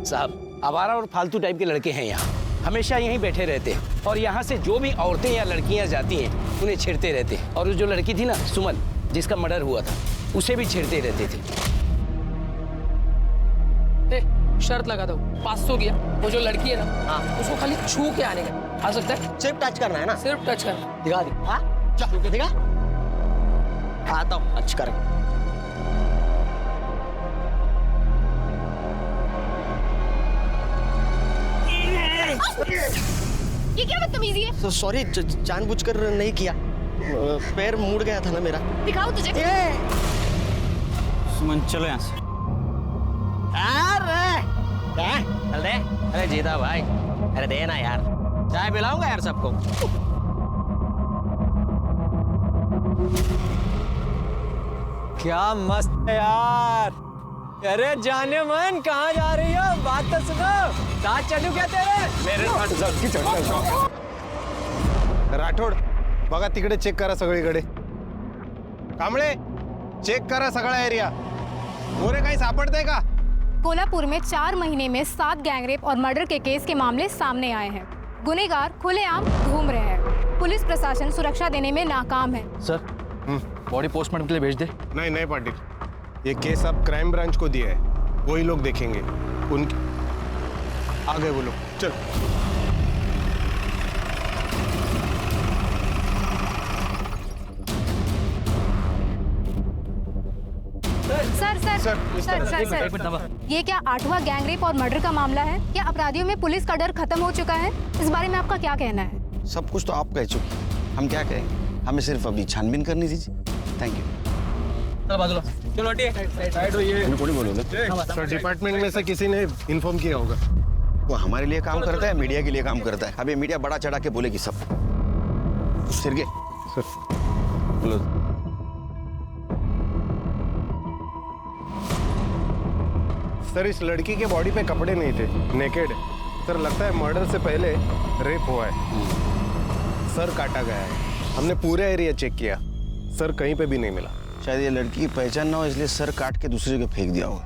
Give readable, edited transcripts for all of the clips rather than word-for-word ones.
साहब, आवारा और फालतू टाइप के लड़के हैं यहाँ, हमेशा यहीं बैठे रहते हैं और यहाँ से जो भी औरतें या लड़कियाँ जाती हैं उन्हें छेड़ते रहते हैं। और जो लड़की थी ना सुमन, जिसका मर्डर हुआ था, उसे भी छेड़ते रहते थे। शर्त लगा दो, 500 किया। वो जो लड़की है ना, हाँ, उसको खाली छू के आने का, आ सकता है? सिर्फ टच करना है ना? सिर्फ टच करना। दिखा दी। हाँ चल दिखा, आता हूँ टच कर। ये क्या बदतमीजी है? सॉरी, जानबूझकर नहीं किया, पैर मुड़ गया था ना मेरा। दिखाओ तुझे। सुमन चलो यहाँ से। चल दे। अरे जीता भाई, अरे दे ना यार, चाय पिलाऊंगा यार सबको। क्या मस्त है यार। अरे जाने मन, कहाँ जा रही हो? बात तो सुनो। साथ चलूं क्या तेरे? मेरे साथ राठोड, बघा तिकडे चेक करा सगळीकडे. कांबळे, चेक करा सगळा एरिया. मोरे काही सापडतंय का? कोल्हापुर में 4 महीने में 7 गैंगरेप और मर्डर के केस के मामले सामने आए हैं। गुनहगार खुलेआम घूम रहे हैं। पुलिस प्रशासन सुरक्षा देने में नाकाम है। सर, बॉडी पोस्टमार्टम के लिए भेज दे। नहीं नहीं पाटिल, ये केस अब क्राइम ब्रांच को दिया है, वही लोग देखेंगे. उनके आ गए वो लोग. चल. सर, ये क्या 8वां गैंगरेप और मर्डर का मामला है? क्या अपराधियों में पुलिस का डर खत्म हो चुका है? इस बारे में आपका क्या कहना है? सब कुछ तो आप कह चुकी, हम क्या कहें? हमें सिर्फ अभी छानबीन करनी दीजिए. Thank you. चलो सर, डिपार्टमेंट में से किसी ने इन्फॉर्म किया होगा. वो हमारे लिए काम करता है, मीडिया के लिए काम करता है. अभी मीडिया बड़ा चढ़ा के बोलेगी सब. सिरगे सर, सर इस लड़की के बॉडी पे कपड़े नहीं थे, नेकेड. सर लगता है मर्डर से पहले रेप हुआ है. सर काटा गया है. हमने पूरा एरिया चेक किया, सर कहीं पे भी नहीं मिला. शायद ये लड़की की पहचान ना हो, इसलिए सर काट के दूसरे को फेंक दिया होगा.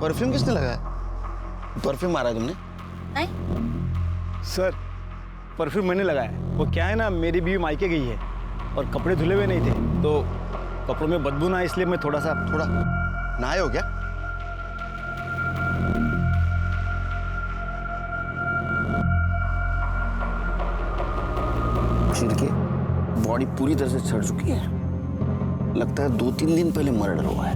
परफ्यूम किसने लगाया? परफ्यूम मारा है तुमने? नहीं। सर, परफ्यूम मैंने लगाया. वो क्या है ना, मेरी बीवी मायके गई है और कपड़े धुले हुए नहीं थे, तो कपड़ों में बदबू ना, इसलिए मैं थोड़ा नहाए हो क्या? छिड़के बॉडी पूरी तरह से सड़ चुकी है. लगता है 2-3 दिन पहले मर्डर हुआ है.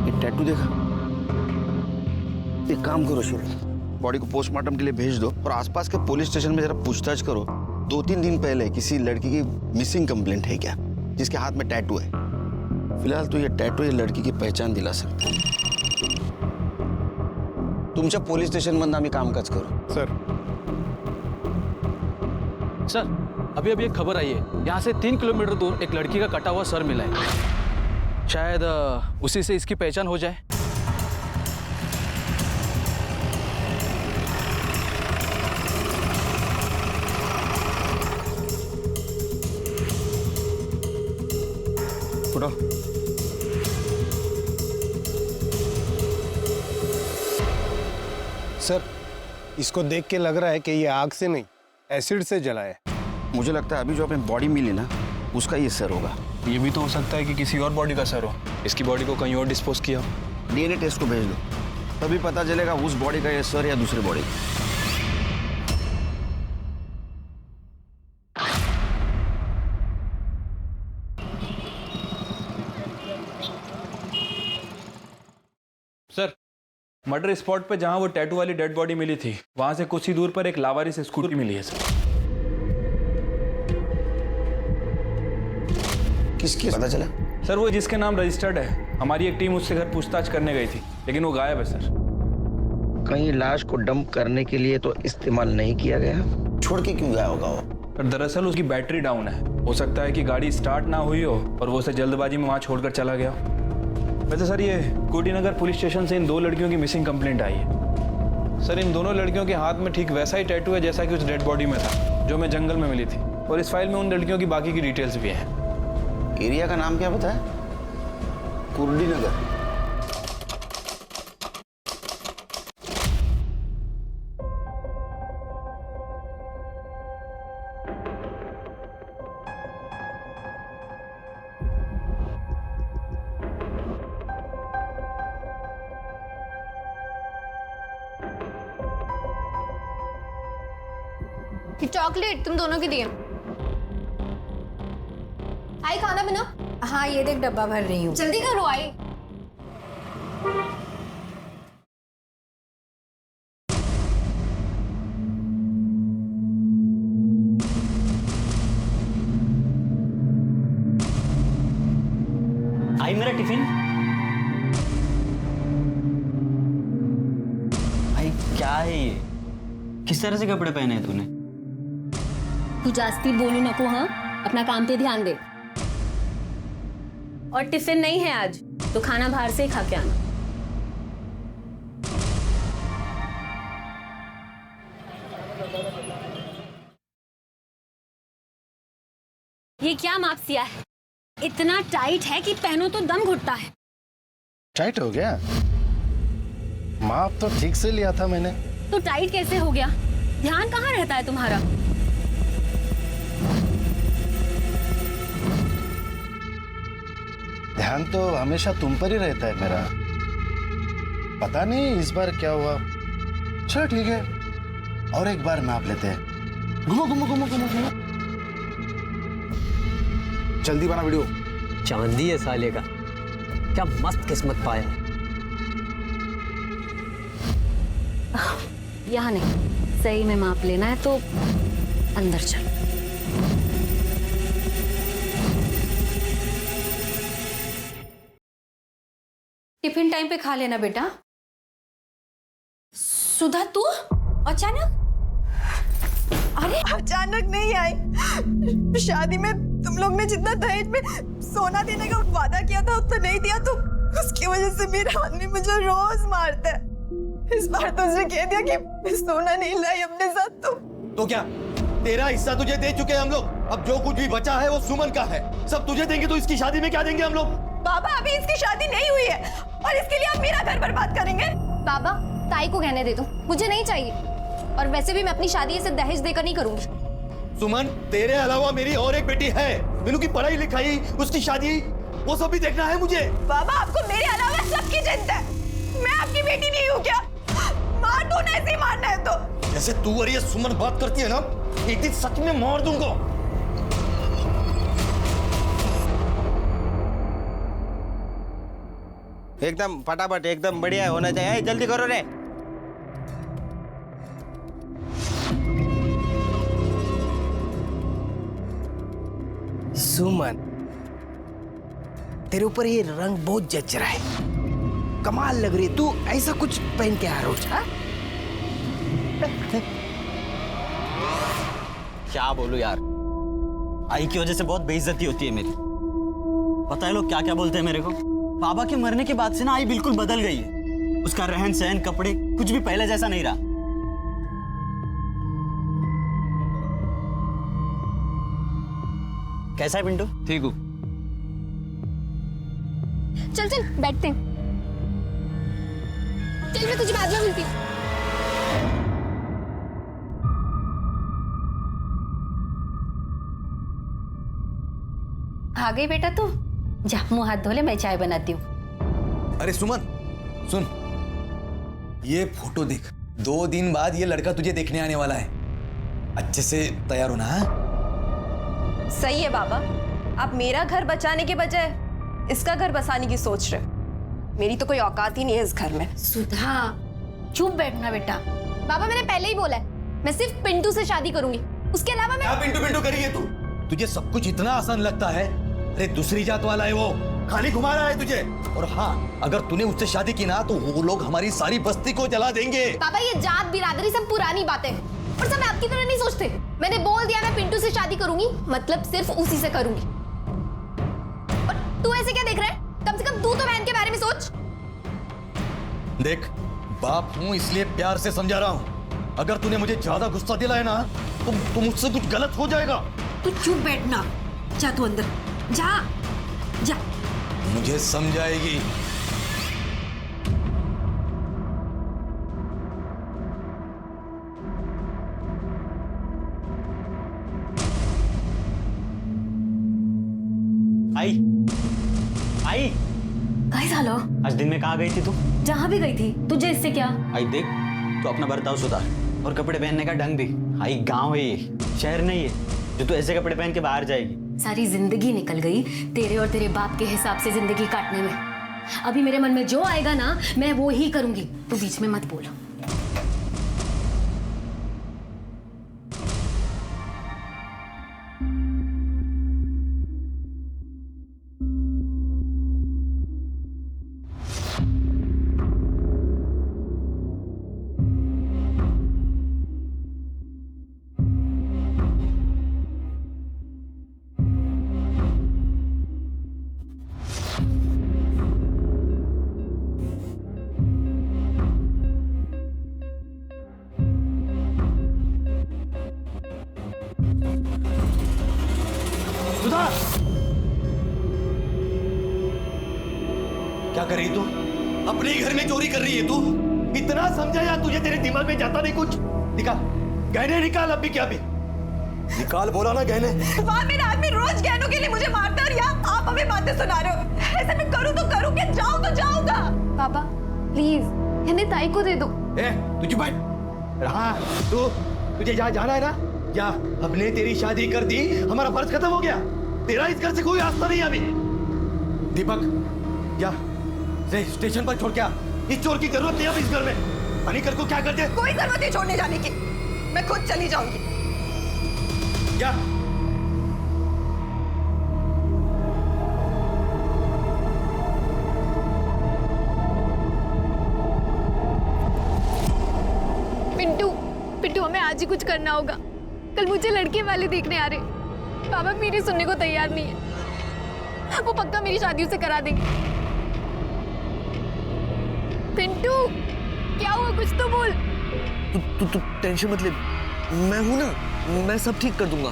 ये टैटू देखा? एक काम करो शिव, बॉडी को पोस्टमार्टम के लिए भेज दो और आसपास के पुलिस स्टेशन में जरा पूछताछ करो. 2-3 दिन पहले किसी लड़की की मिसिंग कंप्लेंट है क्या, जिसके हाथ में टैटू है? फिलहाल तो ये टैटू ये लड़की की पहचान दिला सकता है. तुमच्या पोलीस स्टेशन मध्ये आम्ही कामकाज करू. सर, अभी एक खबर आई है, यहाँ से 3 किलोमीटर दूर एक लड़की का कटा हुआ सर मिला है. शायद उसी से इसकी पहचान हो जाए. उठो. सर, इसको देख के लग रहा है कि ये आग से नहीं, एसिड से जला है. मुझे लगता है अभी जो अपनी बॉडी मिली ना, उसका ये सर होगा. ये भी तो हो सकता है कि किसी और बॉडी का सर हो, इसकी बॉडी को कहीं और डिस्पोज किया हो. डीएनए टेस्ट को भेज दो, तभी पता चलेगा उस बॉडी का ये सर या दूसरी बॉडी. सर, मर्डर स्पॉट पे जहां वो टैटू वाली डेड बॉडी मिली थी, वहां से कुछ ही दूर पर एक लावारिस स्कूटी मिली है. सर, किसकी पता चला? सर वो जिसके नाम रजिस्टर्ड है, हमारी एक टीम उससे घर पूछताछ करने गई थी, लेकिन वो गायब है. सर, कहीं लाश को डंप करने के लिए तो इस्तेमाल नहीं किया गया, छोड़ के क्यों गया होगा वो? सर दरअसल उसकी बैटरी डाउन है, हो सकता है कि गाड़ी स्टार्ट ना हुई हो और वो उसे जल्दबाजी में वहाँ छोड़कर चला गया. वैसे सर, ये कोटीनगर पुलिस स्टेशन से इन 2 लड़कियों की मिसिंग कंप्लेंट आई है. सर, इन दोनों लड़कियों के हाथ में ठीक वैसा ही टैटू है जैसा कि उस डेड बॉडी में था, जो मैं जंगल में मिली थी. और इस फाइल में उन लड़कियों की बाकी की डिटेल्स भी हैं. एरिया का नाम क्या बताया? कुर्डी नगर। ये चॉकलेट तुम दोनों के दिए। आई खाना बना। हाँ ये देख डब्बा भर रही हूँ। जल्दी करो आई। आई मेरा टिफिन। भाई क्या है ये? किस तरह से कपड़े पहने हैं तूने? तू जास्ती बोलू नको। हाँ अपना काम पे ध्यान दे। और टिफिन नहीं है आज तो खाना बाहर से ही खा के आना। ये क्या माप सिया है? इतना टाइट है कि पहनो तो दम घुटता है। टाइट हो गया? माप तो ठीक से लिया था मैंने। तो टाइट कैसे हो गया? ध्यान कहाँ रहता है तुम्हारा? ध्यान तो हमेशा तुम पर ही रहता है मेरा। पता नहीं इस बार क्या हुआ। चलो ठीक है, और एक बार नाप लेते हैं। घूमो घूमो घूमो घूमो घूमो। जल्दी बना वीडियो। चांदी है साले का, क्या मस्त किस्मत पाया। यहाँ नहीं, सही में माप लेना है तो अंदर चलो। टिफिन टाइम पे खा लेना बेटा। सुधा तू अचानक? अरे अचानक नहीं आई। शादी में तुम लोग ने जितना दहेज में सोना देने का वादा किया था उतना नहीं दिया, तो उसकी वजह से मेरा आदमी मुझे रोज मारता है। इस बार तो उसने कह दिया कि मैं सोना नहीं लाई अपने साथ। तो क्या तेरा हिस्सा तुझे दे चुके हैं हम लोग? अब जो कुछ भी बचा है वो सुमन का है, सब तुझे देंगे। तो इसकी शादी में क्या देंगे हम लोग? बाबा अभी इसकी शादी नहीं हुई है और इसके लिए आप मेरा घर बर्बाद करेंगे? बाबा ताई को कहने दे दो, मुझे नहीं चाहिए। और वैसे भी मैं अपनी शादी ऐसे दहेज देकर नहीं करूंगी। सुमन, तेरे अलावा मेरी और एक बेटी है। मीनू की पढ़ाई लिखाई, उसकी शादी, वो सब भी देखना है मुझे। बाबा आपको मेरे अलावा सबकी चिंता है। मैं आपकी बेटी नहीं हूँ क्या? मार दो ना, ऐसे ही मारना है तो। जैसे तू और ये सुमन बात करती है ना, एक दिन सच में मार दूंगा। एकदम फटाफट, एकदम बढ़िया होना चाहिए। जल्दी करो रे। सुमन, तेरे ऊपर ये रंग बहुत जच रहा है, कमाल लग रही है। तू ऐसा कुछ पहन के आ रोज? क्या बोलूं यार, आई की वजह से बहुत बेइज्जती होती है मेरी। पता है लोग क्या क्या बोलते हैं मेरे को? बाबा के मरने के बाद से ना आई बिल्कुल बदल गई है। उसका रहन सहन, कपड़े, कुछ भी पहले जैसा नहीं रहा। कैसा है पिंटू? ठीक हूँ। चल चल बैठते हैं। चल मैं तुझे बाद में मिलती हूँ। आ गई बेटा तू? जा मुंह हाथ धो ले, मैं चाय बनाती हूँ। अरे सुमन सुन, ये फोटो देख। 2 दिन बाद ये लड़का तुझे देखने आने वाला है। अच्छे से तैयार होना। सही है बाबा, आप मेरा घर बचाने के बजाय इसका घर बसाने की सोच रहे। मेरी तो कोई औकात ही नहीं है इस घर में। सुधा चुप बैठना बेटा। बाबा मैंने पहले ही बोला है, मैं सिर्फ पिंटू से शादी करूंगी, उसके अलावा मैं। क्या पिंटू पिंटू करी है तू? तुझे सब कुछ इतना आसान लगता है? अरे दूसरी जात वाला है वो, खाली घुमा रहा है तुझे। और हाँ, अगर तूने उससे शादी की ना तो वो लोग हमारी सारी बस्ती को जला देंगे। बाबा ये जात बिरादरी सब पुरानी बातें हैं और सब आपकी तरह नहीं सोचते। मैंने बोल दिया मैं पिंटू से शादी करूंगी, मतलब सिर्फ उसी से करूंगी। और तू ऐसे क्या देख रहा है? कम से कम तू तो बहन के बारे में सोच। देख, बाप हूं इसलिए प्यार से समझा रहा हूं। अगर तूने मुझे ज्यादा गुस्सा दिलाया ना तो मुझसे कुछ गलत हो जाएगा। तू चुप बैठना। जा तू अंदर जा। जा। मुझे समझाएगी। आई आई काय झालं? आज दिन में कहाँ गई थी तू? जहाँ भी गई थी, तुझे इससे क्या? आई देख, तू अपना बर्ताव सुधार और कपड़े पहनने का ढंग भी। आई गांव है ये, शहर नहीं है जो तू ऐसे कपड़े पहन के बाहर जाएगी। सारी जिंदगी निकल गई तेरे और तेरे बाप के हिसाब से जिंदगी काटने में। अभी मेरे मन में जो आएगा ना, मैं वो ही करूंगी। तू बीच में मत बोल। क्या कर रही तू? अपने ही घर में चोरी कर रही है तू? इतना समझाया तुझे, तेरे दिमाग में जाता नहीं कुछ? निकाल गहने, निकाल अभी क्या भी निकाल, बोला ना गहने। वहाँ मेरा आदमी रोज गहनों के लिए मुझे मारता है और यहाँ आप हमें बातें सुना रहे हो। ऐसे मैं करूँ तो करूँ, क्या जाऊँ तो जाऊँगा। पापा प्लीज इन्हें ताई को दे दो। तू चुप बैठ। हाँ तुझे जहाँ जाना है ना जा। हमने तेरी शादी कर दी, हमारा फर्ज खत्म हो गया। तेरा इस घर से कोई रास्ता नहीं अभी। दीपक जा स्टेशन पर छोड़ के आ। इस चोर की जरूरत नहीं अब इस घर में। अनिकर को क्या कर दे? कोई जरूरत नहीं छोड़ने जाने की, मैं खुद चली जाऊंगी। जा। पिंटू पिंटू हमें आज ही कुछ करना होगा। कल मुझे लड़के वाले देखने आ रहे। पापा मेरी सुनने को तैयार नहीं है। वो पक्का मेरी शादी से करा देंगे। पिंटू क्या हुआ, कुछ तो बोल। तू टेंशन मत ले, मैं हूं ना, मैं सब ठीक कर दूंगा।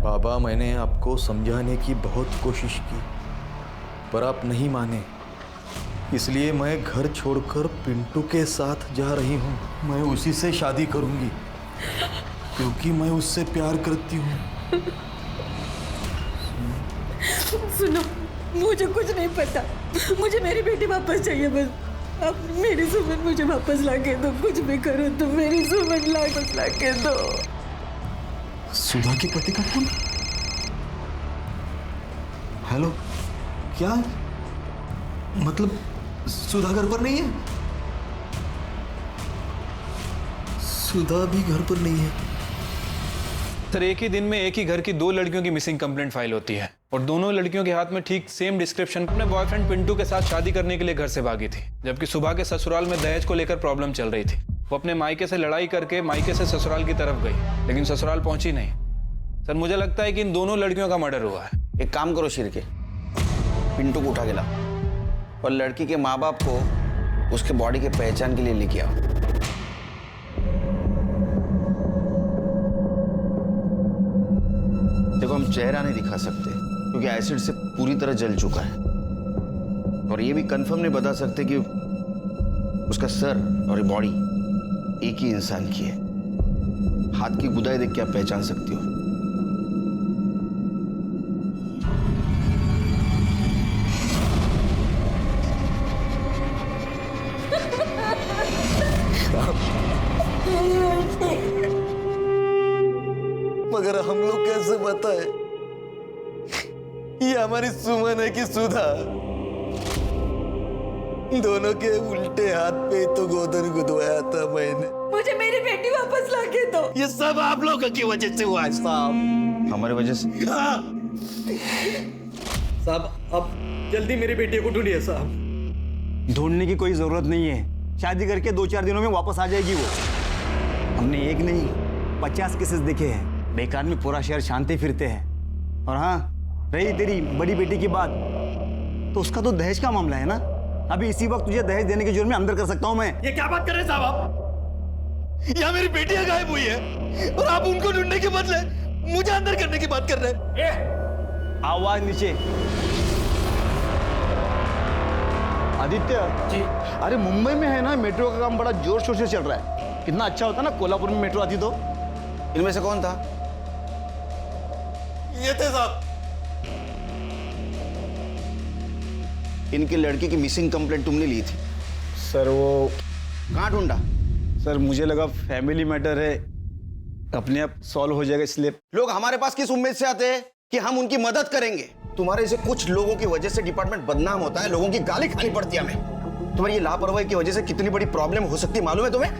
बाबा, मैंने आपको समझाने की बहुत कोशिश की पर आप नहीं माने, इसलिए मैं घर छोड़कर पिंटू के साथ जा रही हूँ। मैं उसी से शादी करूँगी क्योंकि मैं उससे प्यार करती हूँ। सुनो, मुझे कुछ नहीं पता, मुझे मेरी बेटी वापस चाहिए बस। अब मेरी सुमन मुझे वापस लाके दो, कुछ भी करो तो मेरी सुमन वापस लाके दो। सुधा के पति का फोन। हेलो, क्या मतलब सुधा घर पर नहीं है? सुधा भी घर पर नहीं है। सर, एक ही दिन में एक ही घर की 2 लड़कियों की मिसिंग कंप्लेंट फाइल होती है और दोनों लड़कियों के हाथ में ठीक सेम डिस्क्रिप्शन। अपने बॉयफ्रेंड पिंटू के साथ शादी करने के लिए घर से भागी थी, जबकि सुबह के ससुराल में दहेज को लेकर प्रॉब्लम चल रही थी। वो अपने मायके से लड़ाई करके मायके से ससुराल की तरफ गई, लेकिन ससुराल पहुंची नहीं। सर, मुझे लगता है कि इन दोनों लड़कियों का मर्डर हुआ है। एक काम करो शिरके, पिंटू को उठा के लाओ और लड़की के माँ बाप को उसके बॉडी के पहचान के लिए लेके आओ। देखो, हम चेहरा नहीं दिखा सकते क्योंकि एसिड से पूरी तरह जल चुका है, और ये भी कंफर्म नहीं बता सकते कि उसका सर और बॉडी एक ही इंसान की है। हाथ की गुदाई देख के आप पहचान सकती हो। मगर हम लोग कैसे बताए ये हमारी सुमन है कि सुधा? दोनों के उल्टे हाथ पे तो गोदन गुदवाया था मैंने। मुझे मेरी बेटी वापस लाके दो। ये सब आप लोगों की वजह से हुआ है साहब। हमारी वजह से? हाँ। साहब अब जल्दी मेरी बेटी को ढूंढिए साहब। ढूंढने की कोई जरूरत नहीं है, शादी करके 2-4 दिनों में वापस आ जाएगी वो। हमने एक नहीं 50 केसेस देखे हैं, बेकार में पूरा शहर शांति फिरते हैं। और हाँ, रही तेरी बड़ी बेटी की बात, तो उसका तो दहेज का मामला है ना। अभी इसी वक्त तुझे दहेज देने के जुर्म में अंदर कर सकता हूं मैं। ये क्या बात कर रहे हैं साहब आप? यहाँ मेरी बेटियां गायब हुई है और आप उनको ढूंढने के बदले मुझे अंदर करने की बात कर रहे हैं। आवाज नीचे। आदित्य जी, अरे मुंबई में है ना मेट्रो का काम बड़ा जोर शोर से चल रहा है। कितना अच्छा होता ना कोल्हापुर में मेट्रो आती तो। इनमें से कौन था? ये थे साहब। इनकी लड़की की मिसिंग कंप्लेंट तुमने ली थी? सर वो कहाँ ढूंढा? सर मुझे लगा फैमिली मैटर है, अपने आप सॉल्व हो जाएगा, इसलिए। लोग हमारे पास किस उम्मीद से आते हैं कि हम उनकी मदद करेंगे? तुम्हारे से कुछ लोगों की वजह से डिपार्टमेंट बदनाम होता है, लोगों की गाली खानी पड़ती है हमें। तुम्हारी ये लापरवाही की वजह से कितनी बड़ी प्रॉब्लम हो सकती है मालूम है तुम्हें?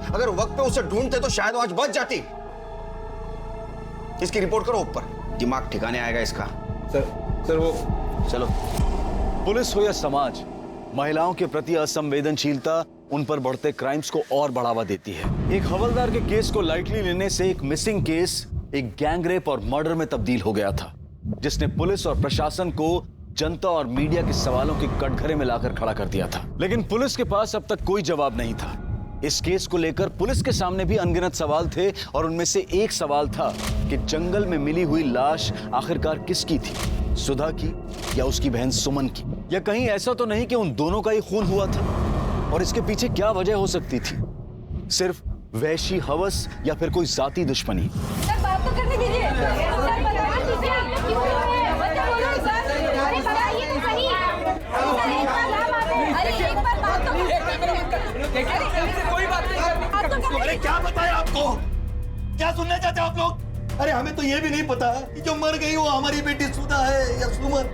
अगर वक्त पे उसे ढूंढते तो शायद आज बच जाती। इसकी रिपोर्ट करो ऊपर, दिमाग ठिकाने आएगा इसका। सर वो चलो। पुलिस हो या समाज, महिलाओं के प्रति असंवेदनशीलता उन पर बढ़ते क्राइम्स को और बढ़ावा देती है। एक हवलदार के केस को लाइटली लेने से एक मिसिंग केस एक गैंगरेप और मर्डर में तब्दील हो गया था, जिसने पुलिस और प्रशासन को जनता और मीडिया के सवालों के कटघरे में लाकर खड़ा कर दिया था। लेकिन पुलिस के पास अब तक कोई जवाब नहीं था। इस केस को लेकर पुलिस के सामने भी अनगिनत सवाल थे और उनमें से एक सवाल था कि जंगल में मिली हुई लाश आखिरकार किसकी थी, सुधा की या उसकी बहन सुमन की? या कहीं ऐसा तो नहीं कि उन दोनों का ही खून हुआ था? और इसके पीछे क्या वजह हो सकती थी? सिर्फ वैशी हवस या फिर कोई जाती दुश्मनी? सर बात तो करने दीजिए। सर बताइए किसे आप क्यों है? बता बोलो सर। अरे बताइए तो सही। अरे एक बार बात तो कोई बात नहीं। अरे क्या बताया आपको? क्या सुनना चाहते हो आप लोग? अरे हमें तो ये भी नहीं पता कि जो मर गई वो हमारी बेटी सुधा है या सुमन।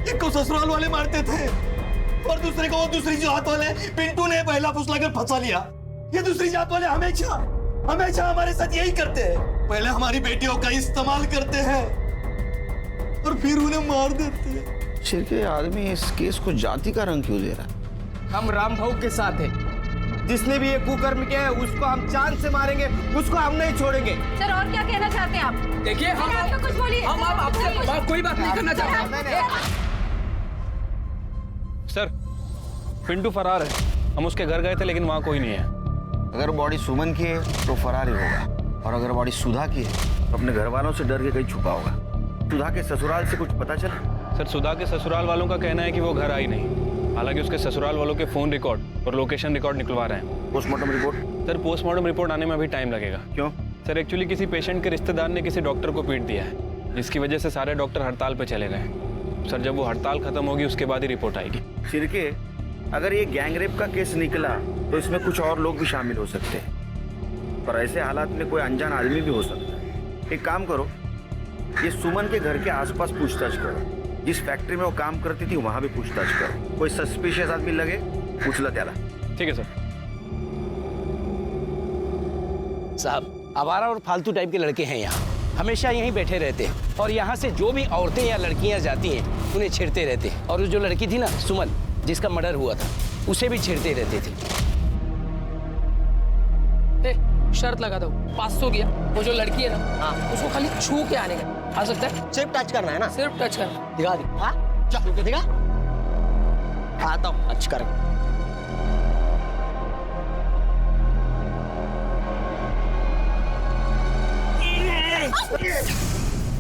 एक को ससुराल वाले मारते थे और दूसरे को वो दूसरी जात वाले पिंटू ने पहला फुसलाकर फंसा लिया। ये दूसरी जात वाले हमेशा हमारे साथ यही करते हैं। पहले हमारी बेटियों का इस्तेमाल करते हैं और फिर उन्हें मार देते हैं। शिरके आदमी इस केस को जाति का रंग क्यों दे रहा है? हम राम भाऊ के साथ हैं। जिसने भी ये कुकर्म किया है उसको हम चांद से मारेंगे, उसको हम नहीं छोड़ेंगे। सर और क्या कहना चाहते हैं आप? देखिए हम आप तो कुछ बोलिए। हम आपसे कोई बात नहीं करना चाहते। सर पिंटू फरार है, हम उसके घर गए थे लेकिन वहाँ कोई नहीं है। अगर बॉडी सुमन की है तो फरार ही होगा, और अगर बॉडी सुधा की है तो अपने घर वालों से डर के कहीं छुपा होगा। सुधा के ससुराल से कुछ पता चला? सर सुधा के ससुराल वालों का कहना है कि वो घर आई नहीं, हालांकि उसके ससुराल वालों के फोन रिकॉर्ड और लोकेशन रिकॉर्ड निकलवा रहे हैं। Postmortem report? Sir postmortem report आने में अभी टाइम लगेगा। क्यों? सर एक्चुअली किसी पेशेंट के रिश्तेदार ने किसी डॉक्टर को पीट दिया है, जिसकी वजह से सारे डॉक्टर हड़ताल पे चले गए। सर जब वो हड़ताल खत्म होगी उसके बाद ही रिपोर्ट आएगी। शिरके, अगर ये गैंगरेप का केस निकला तो इसमें कुछ और लोग भी शामिल हो सकते हैं, पर ऐसे हालात में कोई अनजान आदमी भी हो सकता है। एक काम करो, ये सुमन के घर के आसपास पूछताछ करो। जिस फैक्ट्री में वो काम करती थी वहां भी पूछताछ करो। कोई सस्पिशियस आदमी लगे पूछ लो त्याला। ठीक है सर। साहब आवारा और फालतू टाइप के लड़के हैं यहाँ, हमेशा यहीं बैठे रहते हैं और यहाँ से जो भी औरतें या लड़कियाँ जाती हैं उन्हें छेड़ते रहते हैं। और जो लड़की थी ना सुमन, जिसका मर्डर हुआ था, उसे भी छेड़ते रहते थे। शर्त लगा दो, 500 गया। वो जो लड़की है ना, उसको खाली छू के आने का। आ सकता है? सिर्फ टच करना है ना? सिर्फ टच करना। दिखा दी। हाँ छू के दिखा। आता हूँ, टच कर।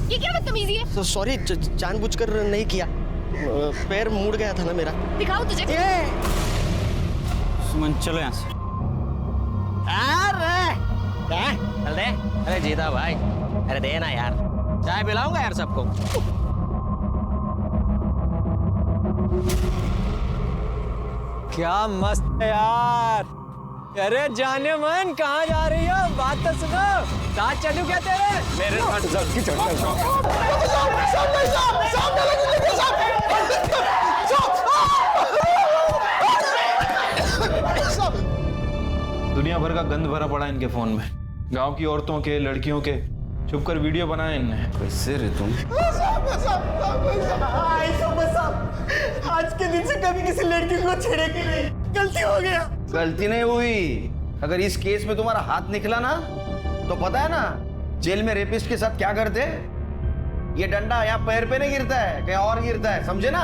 ये क्या बदतमीजी है? सॉरी, जानबूझकर नहीं किया, पैर मुड़ गया था ना मेरा। दिखाओ तुझे। सुमन चलो यहाँ से। चल दे। अरे जीता भाई, अरे देना यार, चाय पिलाऊंगा यार सबको। क्या मस्त है यार। अरे जाने मन कहाँ जा रही हो, बात तो सुनो। साथ चलूं क्या तेरे? मेरे साथ लड़की चढ़ना दुनिया भर का गंद भरा पड़ा इनके फोन में, गांव की औरतों के, लड़कियों के, छुपकर वीडियो बनाए इनने। कैसे रे तुम? आज के दिन से कभी किसी लड़की को छेड़ेगी नहीं, गलती हो गया। गलती नहीं हुई। अगर इस केस में तुम्हारा हाथ निकला ना, तो पता है ना जेल में रेपिस्ट के साथ क्या करते? ये डंडा यहाँ पैर पे नहीं गिरता है, कहीं और गिरता है, समझे ना?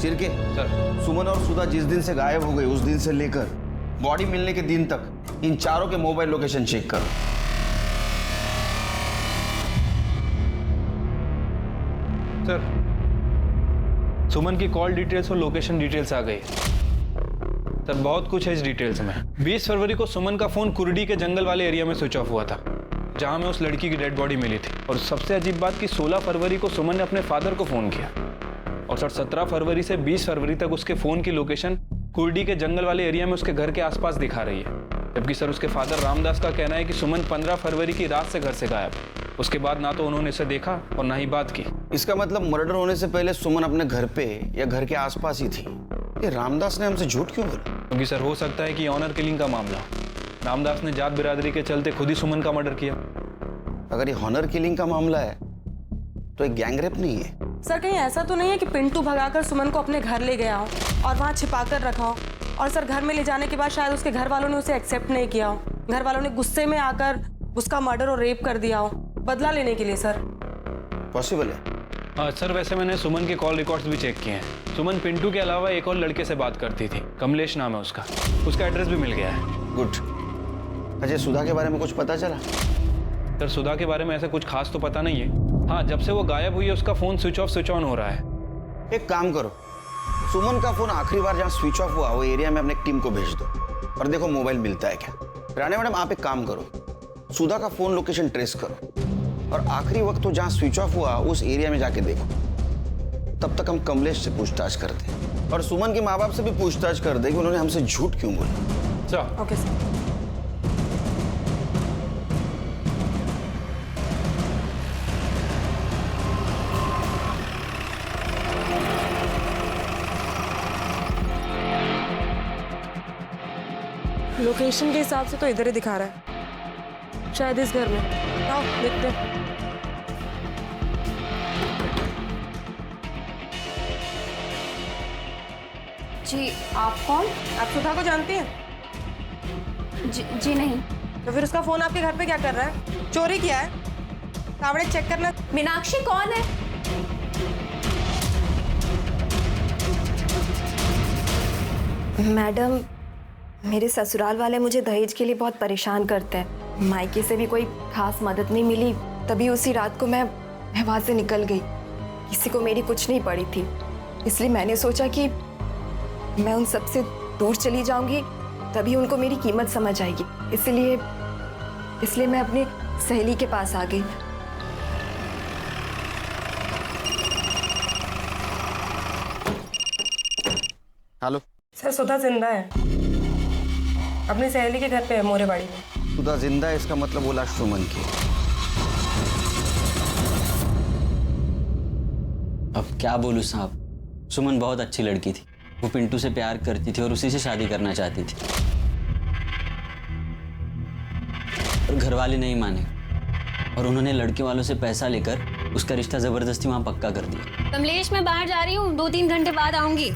सिरके सर, सुमन और सुधा जिस दिन से गायब हो गई उस दिन से लेकर बॉडी मिलने के दिन तक इन चारों के मोबाइल लोकेशन चेक करो। सर, सुमन की कॉल डिटेल्स और लोकेशन डिटेल्स आ गई। सर, बहुत कुछ है इस डिटेल्स में। 20 फरवरी को सुमन का फोन कुर्डी के जंगल वाले एरिया में स्विच ऑफ हुआ था, जहां में उस लड़की की डेड बॉडी मिली थी। और सबसे अजीब बात कि 16 फरवरी को सुमन ने अपने फादर को फोन किया, और सर 17 फरवरी से 20 फरवरी तक उसके फोन की लोकेशन कुर्डी के जंगल वाले एरिया में उसके घर के आसपास दिखा रही है। जबकि सर उसके फादर रामदास का कहना है कि सुमन 15 फरवरी की रात से घर से गायब। उसके बाद ना तो उन्होंने इसे देखा और ना ही बात की। इसका मतलब मर्डर होने से पहले सुमन अपने घर पे या घर के आसपास ही थी। ये रामदास ने हमसे झूठ क्यों बोला? क्योंकि सर हो सकता है कि ऑनर किलिंग का मामला, रामदास ने जात बिरादरी के चलते खुद ही सुमन का मर्डर किया। अगर ये हॉनर किलिंग का मामला है तो एक गैंगरेप नहीं है। सर कहीं ऐसा तो नहीं है कि पिंटू भगाकर सुमन को अपने घर ले गया हो और वहाँ छिपाकर रखा हो, और सर घर में ले जाने के बाद शायद उसके घर वालों ने उसे एक्सेप्ट नहीं किया हो, घर वालों ने गुस्से में आकर उसका मर्डर और रेप कर दिया हो बदला लेने के लिए? सर पॉसिबल है? हाँ सर, वैसे मैंने सुमन के कॉल रिकॉर्ड्स भी चेक किए हैं। सुमन पिंटू के अलावा एक और लड़के से बात करती थी, कमलेश नाम है उसका एड्रेस भी मिल गया है। गुड। अजय, सुधा के बारे में कुछ पता चला? सर, सुधा के बारे में ऐसा कुछ खास तो पता नहीं है। हाँ, जब से वो गायब हुई है उसका phone switch off switch on हो रहा है। एक काम करो, सुमन का फोन आखिरी बार जहाँ स्विच ऑफ हुआ वो एरिया में अपने टीम को भेज दो और देखो मोबाइल मिलता है क्या। रानी मैडम, आप एक काम करो, सुधा का फोन लोकेशन ट्रेस करो और आखिरी वक्त तो जहाँ स्विच ऑफ हुआ उस एरिया में जाके देखो। तब तक हम कमलेश से पूछताछ करते हैं और सुमन के माँ बाप से भी पूछताछ कर दे कि उन्होंने हमसे झूठ क्यों बोला। Sir, okay sir. लोकेशन के हिसाब से तो इधर ही दिखा रहा है, शायद इस घर में। आओ देखते हैं। जी आप कौन? आप सुधा को जानती हैं? जी नहीं। तो फिर उसका फोन आपके घर पे क्या कर रहा है? चोरी किया है? कावड़े चेक करना। मीनाक्षी कौन है? मैडम, मेरे ससुराल वाले मुझे दहेज के लिए बहुत परेशान करते हैं। मायके से भी कोई खास मदद नहीं मिली, तभी उसी रात को मैं वहां से निकल गई। किसी को मेरी कुछ नहीं पड़ी थी, इसलिए मैंने सोचा कि मैं उन सबसे दूर चली जाऊंगी, तभी उनको मेरी कीमत समझ आएगी। इसलिए मैं अपनी सहेली के पास आ गई। हेलो सर, सुधा जिंदा है, अपनी सहेली के घर पे है, मोरेबाड़ी में। सुधा जिंदा है, इसका मतलब वो लाश सुमन की। अब क्या बोलूं साहब, सुमन बहुत अच्छी लड़की थी। वो पिंटू से प्यार करती थी और उसी से शादी करना चाहती थी, और घर वाले नहीं माने और उन्होंने लड़के वालों से पैसा लेकर उसका रिश्ता जबरदस्ती वहां पक्का कर दिया। कमलेश, मैं बाहर जा रही हूँ, 2-3 घंटे बाद आऊंगी।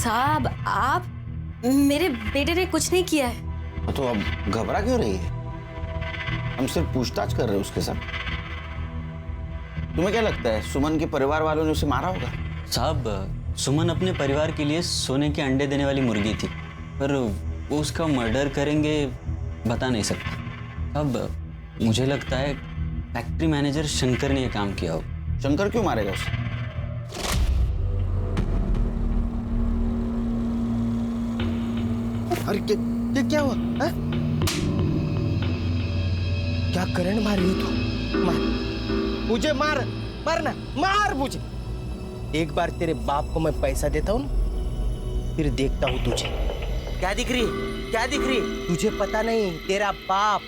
साहब, आप, मेरे बेटे ने कुछ नहीं किया है। तो अब घबरा क्यों रही है? हम सिर्फ पूछताछ कर रहे हैं उसके साथ। तुम्हें क्या लगता है सुमन के परिवार वालों ने उसे मारा होगा? साहब, सुमन अपने परिवार के लिए सोने के अंडे देने वाली मुर्गी थी, पर वो उसका मर्डर करेंगे बता नहीं सकता। अब मुझे लगता है फैक्ट्री मैनेजर शंकर ने यह काम किया हो। शंकर क्यों मारेगा उसे? अरे क्या हुआ है? क्या करंट मार रही हो तू? मार मुझे, मारना, मार मुझे। एक बार तेरे बाप को मैं पैसा देता हूँ ना, फिर देखता हूँ तुझे। क्या दिख रही? क्या दिख रही? तुझे पता नहीं, तेरा बाप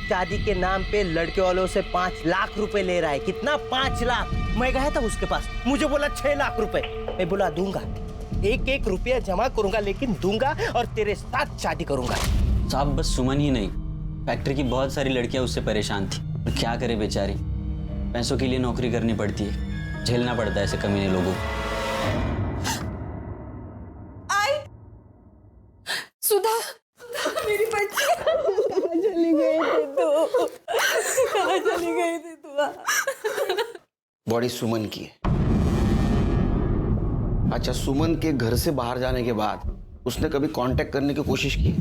शादी के नाम पे लड़के वालों से 5 लाख रुपए ले रहा है। कितना? 5 लाख। मैं गया था उसके पास, मुझे बोला 6 लाख रुपए। मैं बोला दूंगा, 1-1 रुपया जमा करूंगा, लेकिन दूंगा और तेरे साथ शादी करूंगा। साहब बस सुमन ही नहीं, फैक्ट्री की बहुत सारी लड़कियां उससे परेशान थी। और क्या करे बेचारी, पैसों के लिए नौकरी करनी पड़ती है, झेलना पड़ता है ऐसे कमीने लोगों को। सुधा, मेरी बच्ची कहाँ चली गई थी तू? कहाँ चली गई थी तू? बॉडी सुमन की है। अच्छा, सुमन के घर से बाहर जाने के बाद उसने कभी कांटेक्ट करने की कोशिश की?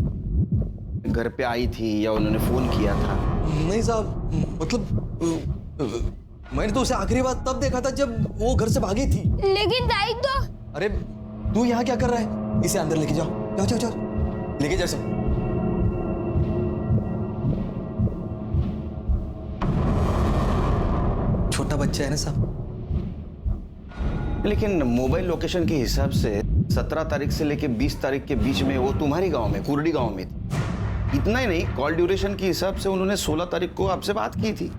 घर पे आई थी या उन्होंने फोन किया था? नहीं साहब, मतलब मैंने तो उसे आखिरी बार तब देखा था जब वो घर से भागी थी। लेकिन दाई तो। अरे तू यहाँ क्या कर रहा है? इसे अंदर लेके जाओ, जाओ जाओ जाओ, लेके जाओ सब। छोटा बच्चा है ना साहब। लेकिन मोबाइल लोकेशन के हिसाब से 17 तारीख से लेके 20 तारीख के बीच में वो तुम्हारी गांव में, कुर्डी गांव में थी। इतना ही नहीं, कॉल ड्यूरेशन के हिसाब से उन्होंने 16 तारीख को आपसे बात की थी।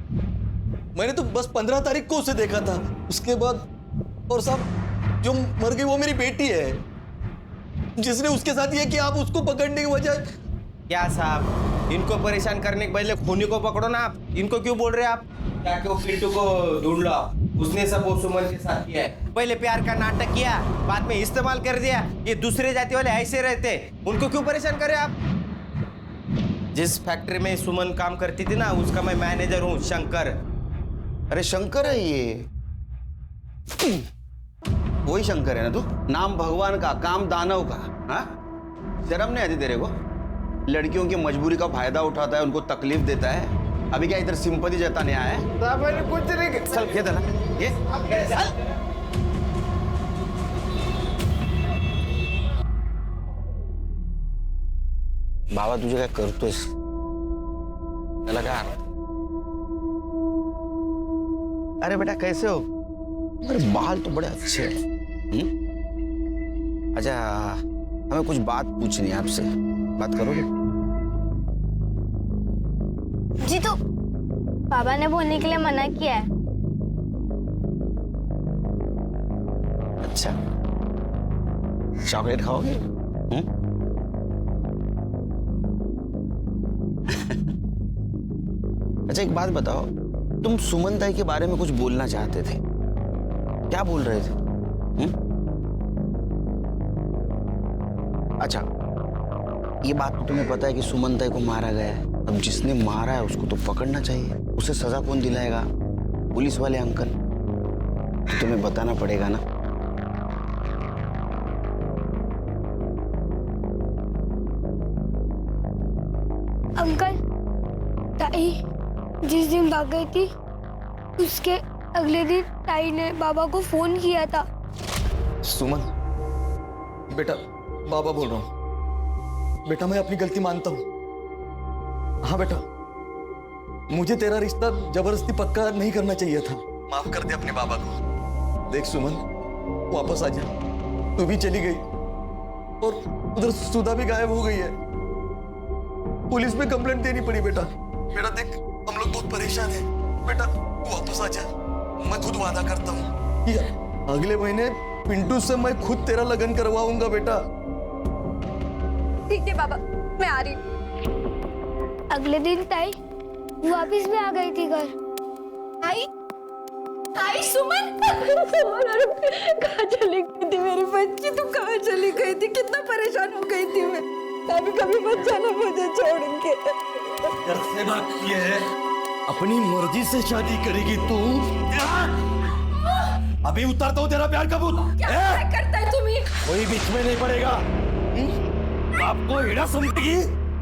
मैंने तो बस 15 तारीख को उसे देखा था, उसके बाद। और साहब जो मर गई वो मेरी बेटी है, जिसने उसके साथ ये किया। आप उसको पकड़ने की वजह। क्या साहब, इनको परेशान करने के पहले खूनी को पकड़ो ना। आप इनको क्यों बोल रहे हैं? आप क्या क्यों पिंटू को ढूंढ लो आप। उसने सब वो सुमन के साथ किया है। पहले प्यार का नाटक किया, बाद में इस्तेमाल कर दिया। ये दूसरे जाति वाले ऐसे रहते, उनको क्यों परेशान करे आप? जिस फैक्ट्री में सुमन काम करती थी ना, उसका मैं मैनेजर हूँ, शंकर। अरे शंकर है ये, वही शंकर है ना तू? नाम भगवान का, काम दानव का। हाँ, शर्म नहीं आती तेरे को? लड़कियों की मजबूरी का फायदा उठाता है, उनको तकलीफ देता है। अभी क्या इधर सिंपैथी जताने आया है? कुछ नहीं। चल ये ना ये चल। बाबा तुझे काय करतोयस? त्याला काय? अरे बेटा कैसे हो? अरे बाल तो बड़े अच्छे हैं। अच्छा, हमें कुछ बात पूछनी है आपसे, बात करोगे? जी तो पापा ने बोलने के लिए मना किया है। अच्छा, चॉकलेट खाओगे? अच्छा एक बात बताओ, तुम सुमन ताई के बारे में कुछ बोलना चाहते थे, क्या बोल रहे थे? अच्छा, ये बात तो तुम्हें पता है कि सुमन ताई को मारा गया है। अब जिसने मारा है उसको तो पकड़ना चाहिए। उसे सजा कौन दिलाएगा? पुलिस वाले अंकल। तो तुम्हें बताना पड़ेगा ना। अंकल, ताई जिस दिन भाग गई थी, उसके अगले दिन ताई ने बाबा को फोन किया था। सुमन, बेटा बाबा बोल रहा हूँ। बेटा मैं अपनी गलती मानता हूँ। हाँ बेटा, मुझे तेरा रिश्ता जबरदस्ती पक्का नहीं करना चाहिए था। माफ कर दे अपने बाबा को। देख सुमन, वापस आ जा। तू भी चली गई और उधर सुधा भी गायब हो गई है। पुलिस में कंप्लेंट देनी पड़ी बेटा। बेटा देख, हम लोग बहुत परेशान हैं। बेटा तू वापस आ जा। मैं खुद वादा करता हूँ, अगले महीने पिंटू से मैं खुद तेरा लगन करवाऊंगा बेटा। ठीक है बाबा, मैं आ रही हूँ। अगले दिन ताई वापिस भी आ गई थी घर। ताई, ताई सुमन, कहाँ चली गई थी मेरी बच्ची? तू कहाँ चली गई थी? कितना परेशान हो गई थी मैं। कभी कभी मत जाना मुझे छोड़ के। घर से भागती है, अपनी मर्जी से शादी करेगी तू? अभी उतारता हूँ तेरा प्यार का भूत। क्या करता है तुम्हें? कोई बीच में नहीं पड़ेगा। आपको हीरा समझेगी?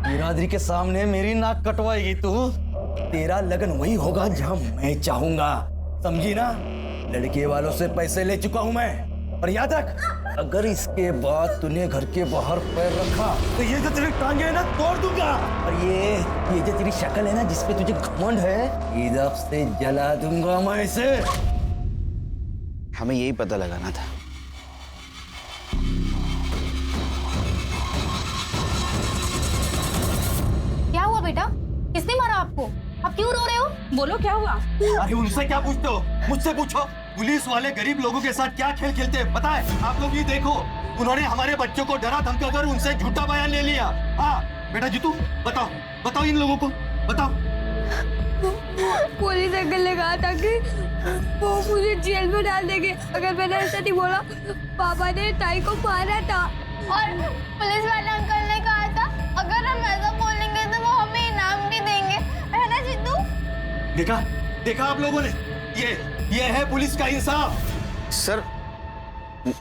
बिरादरी के सामने मेरी नाक कटवाएगी तू? तेरा लगन वही होगा जहां मैं चाहूंगा, समझी ना? लड़के वालों से पैसे ले चुका हूं मैं। और याद रख, अगर इसके बाद तूने घर के बाहर पैर रखा तो ये जो तेरी टांगे है ना, तोड़ दूंगा। और ये जो तेरी शक्ल है ना, जिसपे तुझे घमंड है, इधर से जला दूंगा मैं इसे। हमें यही पता लगाना था। बेटा? किसने मारा आपको? आप क्यों रो रहे हो? बोलो क्या हुआ? अरे उनसे क्या पूछते हो? मुझसे पूछो। पुलिस वाले गरीब लोगों के साथ क्या खेल खेलते हैं पता है? आप लोग ये देखो, उन्होंने हमारे बच्चों को डरा धमका कर उनसे झूठा बयान ले लिया। हाँ बेटा जीतू, बताओ बताओ इन लोगों को, बताओ। पुलिस अंकल ने कहा था कि वो मुझे जेल में डाल देंगे अगर मैंने ऐसा नहीं बोला। पापा ने ताई को मारा था। और पुलिस वाले अंकल ने कहा था अगर हम ऐसा बोलेंगे तो वो हमें इनाम भी देंगे, है ना जीतू? देखा देखा आप लोगों ने, ये है पुलिस का इंसाफ। सर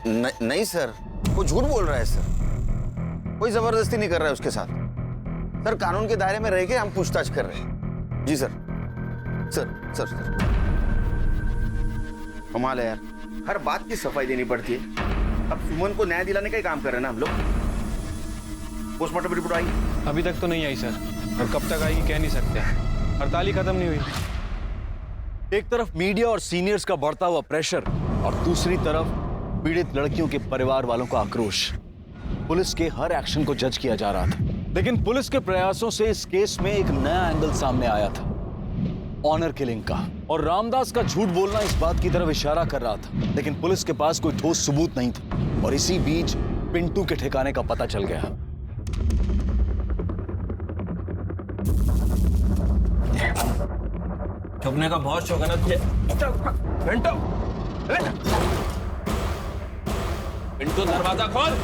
नहीं सर, वो झूठ बोल रहा है सर, कोई जबरदस्ती नहीं कर रहा है उसके साथ। सर कानून के दायरे में रह के हम पूछताछ कर रहे हैं। जी सर। सर सर सर कमाल है यार, हर बात की सफाई देनी पड़ती है। अब सुमन को न्याय दिलाने का ही काम कर रहे हैं ना हम लोग। पोस्टमार्टम रिपोर्ट आई? अभी तक तो नहीं आई सर, और कब तक आएगी कह नहीं सकते, हड़ताल ही खत्म नहीं हुई। एक तरफ मीडिया और सीनियर्स का बढ़ता हुआ प्रेशर और दूसरी तरफ पीड़ित लड़कियों के परिवार वालों का आक्रोश। पुलिस के हर एक्शन को जज किया जा रहा था, लेकिन पुलिस के प्रयासों से इस केस में एक नया एंगल सामने आया था, ऑनर किलिंग का। और रामदास का झूठ बोलना इस बात की तरफ इशारा कर रहा था, लेकिन पुलिस के पास कोई ठोस सबूत नहीं था। और इसी बीच पिंटू के ठिकाने का पता चल गया। छुपने का बहुत शौक है ना तुझे? पिंटू, पिंटू दरवाजा खोल,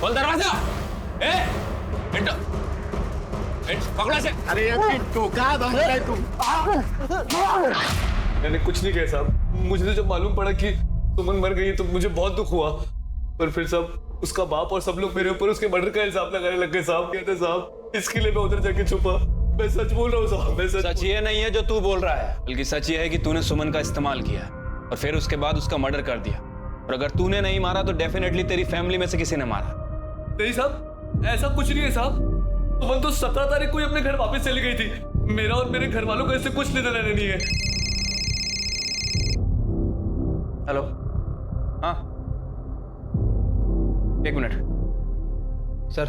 खोल दरवाजा। ए पिंटू, पकड़ा से। अरे पिंटू कहाँ भाग रहा है तू? मैंने कुछ नहीं किया साहब, मुझे तो जब मालूम पड़ा कि सुमन मर गई तो मुझे बहुत दुख हुआ, पर फिर सब उसका बाप और सब लोग मेरे ऊपर उसके मर्डर का इल्जाम लगाने लग गए साहब। कहते साहब इसके लिए मैं उधर जाके छुपा। मैं सच बोल रहा हूँ साहब, मैं सच ये नहीं है जो तू बोल रहा है, बल्कि सच ये है कि तूने सुमन का इस्तेमाल किया और फिर उसके बाद उसका मर्डर कर दिया। और अगर तूने नहीं मारा तो डेफिनेटली तेरी फैमिली में से किसी ने मारा। नहीं साहब, ऐसा कुछ नहीं है साहब। सुमन तो 17 तारीख को ही अपने घर वापस चली गई थी। मेरा और मेरे घर वालों को इससे कुछ लेना देना नहीं है। हेलो, हाँ एक मिनट सर,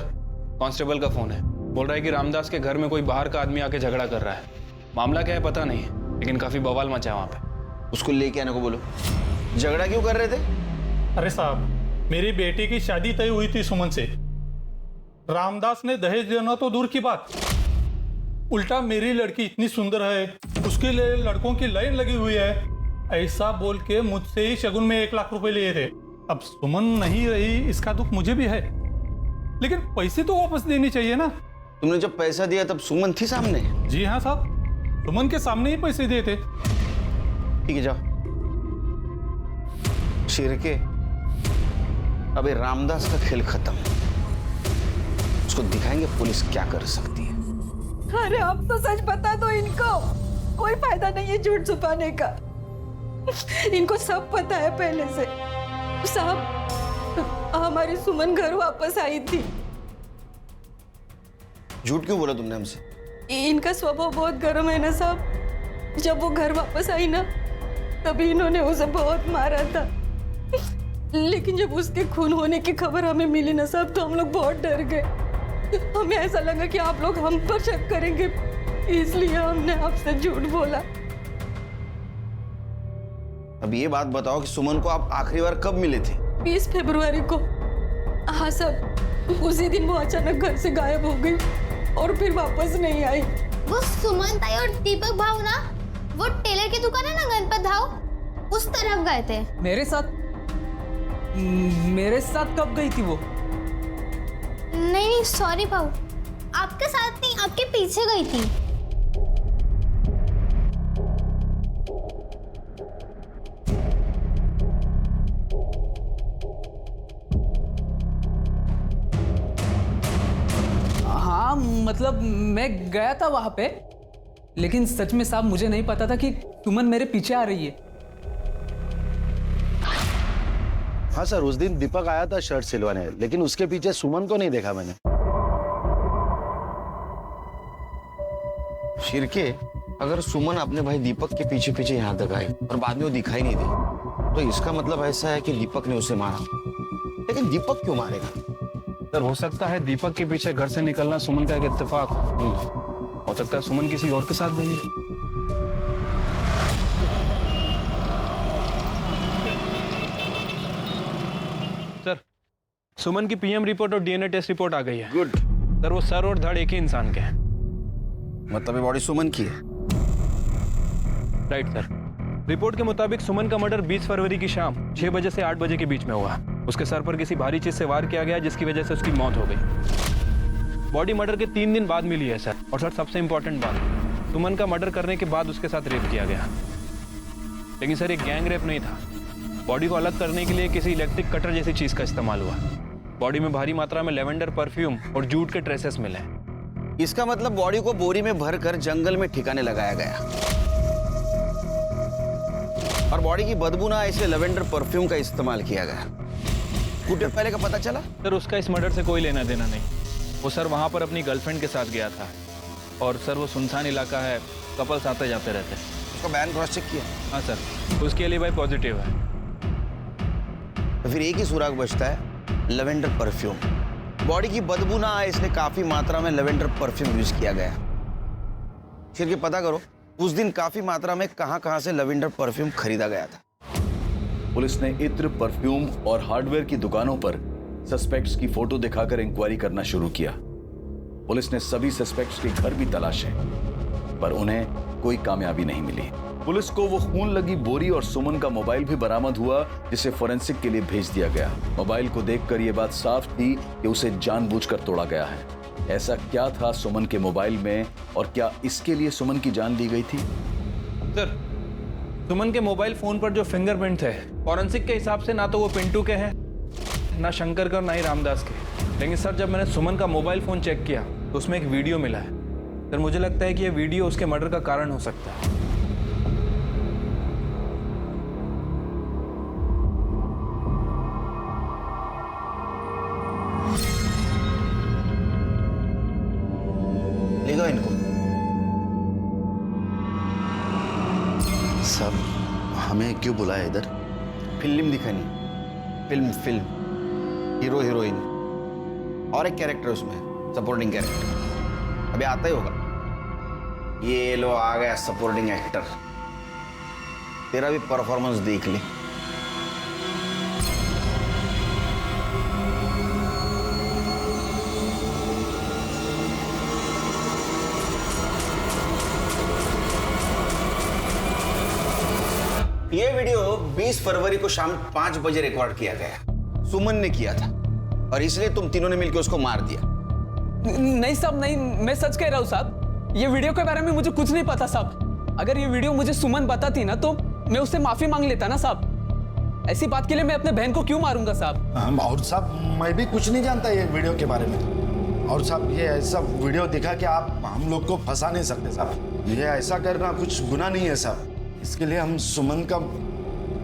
कांस्टेबल का फोन है, बोल रहा है कि रामदास के घर में कोई बाहर का आदमी आके झगड़ा कर रहा है। मामला क्या है पता नहीं, लेकिन काफी बवाल मचा है वहां पे। उसको लेके आने को बोलो। झगड़ा क्यों कर रहे थे? अरे साहब, मेरी बेटी की शादी तय हुई थी सुमन से। रामदास ने दहेज देना तो दूर की बात, उल्टा मेरी लड़की इतनी सुंदर है, उसके लिए लड़कों की लाइन लगी हुई है, ऐसा बोल के मुझसे ही शगुन में 1 लाख रुपए लिए थे। अब सुमन नहीं रही, इसका दुख मुझे भी है, लेकिन पैसे तो वापस देने चाहिए ना। तुमने जब पैसा दिया तब सुमन थी सामने? जी हाँ साहब, सुमन के सामने ही पैसे दिए थे। ठीक है जाओ। शिरके, अबे रामदास का खेल खत्म, उसको दिखाएंगे पुलिस क्या कर सकती है। अरे अब तो सच बता दो इनको, कोई फायदा नहीं है झूठ छुपाने का। इनको सब पता है पहले से। साहब, हमारी सुमन घर वापस आई थी। झूठ क्यों बोला तुमने हमसे? इनका स्वभाव बहुत गर्म है ना साहब। जब वो घर वापस आई ना, तभी इन्होंने उसे बहुत मारा था। लेकिन जब उसके खून होने की खबर हमें मिली ना साहब, तो हम लोग बहुत डर गए। हमें ऐसा लगा कि आप लोग हम पर शक करेंगे, इसलिए हमने आपसे झूठ बोला। अब ये बात बताओ कि सुमन को आप आखिरी बार कब मिले थे? 20 फरवरी को। हाँ साहब, उसी दिन वो अचानक घर से गायब हो गई और फिर वापस नहीं आई। वो सुमन ताई और दीपक भाव ना, वो टेलर की दुकान है ना गणपत भाव, उस तरफ गए थे। मेरे साथ कब गई थी वो? नहीं सॉरी भाव, आपके साथ नहीं, आपके पीछे गई थी। हाँ मतलब मैं गया था वहां पे, लेकिन सच में साहब मुझे नहीं पता था कि सुमन मेरे पीछे आ रही है। हाँ सर, उस दिन दीपक आया था शर्ट सिलवाने, लेकिन उसके पीछे सुमन को नहीं देखा मैंने। शिरके, अगर सुमन अपने भाई दीपक के पीछे पीछे यहाँ तक आई और बाद में वो दिखाई नहीं दी, तो इसका मतलब ऐसा है कि दीपक ने उसे मारा। लेकिन दीपक क्यों मारेगा? सर हो सकता है दीपक के पीछे घर से निकलना सुमन का एक इत्तेफाक। हो सकता है सुमन किसी और के साथ गई है। सर, सुमन की पीएम रिपोर्ट और डीएनए टेस्ट रिपोर्ट आ गई है। गुड सर, वो सर और धड़ एक ही इंसान के हैं। मतलब ये बॉडी सुमन की है? Right sir. रिपोर्ट के मुताबिक सुमन का मर्डर 20 फरवरी की शाम 6 बजे से 8 बजे के बीच में हुआ। उसके सर पर किसी भारी चीज से वार किया गया जिसकी वजह से उसकी मौत हो गई। बॉडी मर्डर के 3 दिन बाद मिली है सर। और सर सबसे इंपॉर्टेंट बात, सुमन का मर्डर करने के बाद उसके साथ रेप किया गया। लेकिन सर, एक गैंग रेप नहीं था। बॉडी को अलग करने के लिए किसी इलेक्ट्रिक कटर जैसी चीज का इस्तेमाल हुआ। बॉडी में भारी मात्रा में लेवेंडर परफ्यूम और जूट के ट्रेसेस मिले। इसका मतलब बॉडी को बोरी में भरकर जंगल में ठिकाने लगाया गया और बॉडी की बदबू ना इसलिए लेवेंडर परफ्यूम का इस्तेमाल किया गया। कुछ देर पहले का पता चला? सर, उसका इस मर्डर से कोई लेना देना नहीं। वो सर वहां पर अपनी गर्लफ्रेंड के साथ गया था और सर वो सुनसान इलाका है, कपल्स आते जाते रहते। उसका बैन क्रॉस चेक किया? हाँ सर, उसके लिए भाई पॉजिटिव है। तो फिर एक ही सुराग बचता है, लेवेंडर परफ्यूम। बॉडी की बदबू ना आए इसलिए काफी मात्रा में लेवेंडर परफ्यूम यूज किया गया। फिर के पता करो उस दिन काफी मात्रा में कहां से लेवेंडर परफ्यूम खरीदा गया था। पुलिस ने इत्र, परफ्यूम और हार्डवेयर की दुकानों पर सस्पेक्ट्स की फोटो दिखाकर इंक्वायरी करना शुरू किया। पुलिस ने सभी सस्पेक्ट्स के घर भी तलाशे, पर उन्हें कोई कामयाबी नहीं मिली। पुलिस को वो खून लगी बोरी और सुमन का मोबाइल भी बरामद हुआ, जिसे फोरेंसिक के लिए भेज दिया गया। मोबाइल को देखकर यह बात साफ थी कि उसे जानबूझकर तोड़ा गया है। ऐसा क्या था सुमन के मोबाइल में और क्या इसके लिए सुमन की जान ली गई थी? सर, सुमन के मोबाइल फोन पर जो फिंगरप्रिंट थे, फॉरेंसिक के हिसाब से ना तो वो पिंटू के हैं, ना शंकर के और ना ही रामदास के। लेकिन सर, जब मैंने सुमन का मोबाइल फोन चेक किया तो उसमें एक वीडियो मिला है। सर, मुझे लगता है कि यह वीडियो उसके मर्डर का कारण हो सकता है। ले इनको सब। हमें क्यों बुलाया इधर? फिल्म दिखानी। फिल्म हीरो हीरोइन और एक कैरेक्टर उसमें, सपोर्टिंग कैरेक्टर। अभी आता ही होगा। ये लो आ गया सपोर्टिंग एक्टर। तेरा भी परफॉर्मेंस देख ले। ये वीडियो 20 फरवरी को शाम 5 बजे रिकॉर्ड किया गया। सुमन ने किया था और इसलिए तुम तीनों ने मिलकर उसको मार दिया। नहीं साहब, नहीं, मैं सच कह रहा हूँ साहब। ये वीडियो के बारे में मुझे कुछ नहीं पता साहब। अगर ये वीडियो मुझे सुमन बताती ना तो मैं उससे माफी मांग लेता ना साहब। ऐसी बात के लिए मैं अपने बहन को क्यों मारूंगा साहब? और साहब, मैं भी कुछ नहीं जानता ये वीडियो के बारे में। और साहब, ये ऐसा वीडियो दिखा के आप हम लोग को फंसा नहीं सकते साहब। ये ऐसा करना कुछ गुनाह नहीं है साहब। इसके लिए हम सुमन का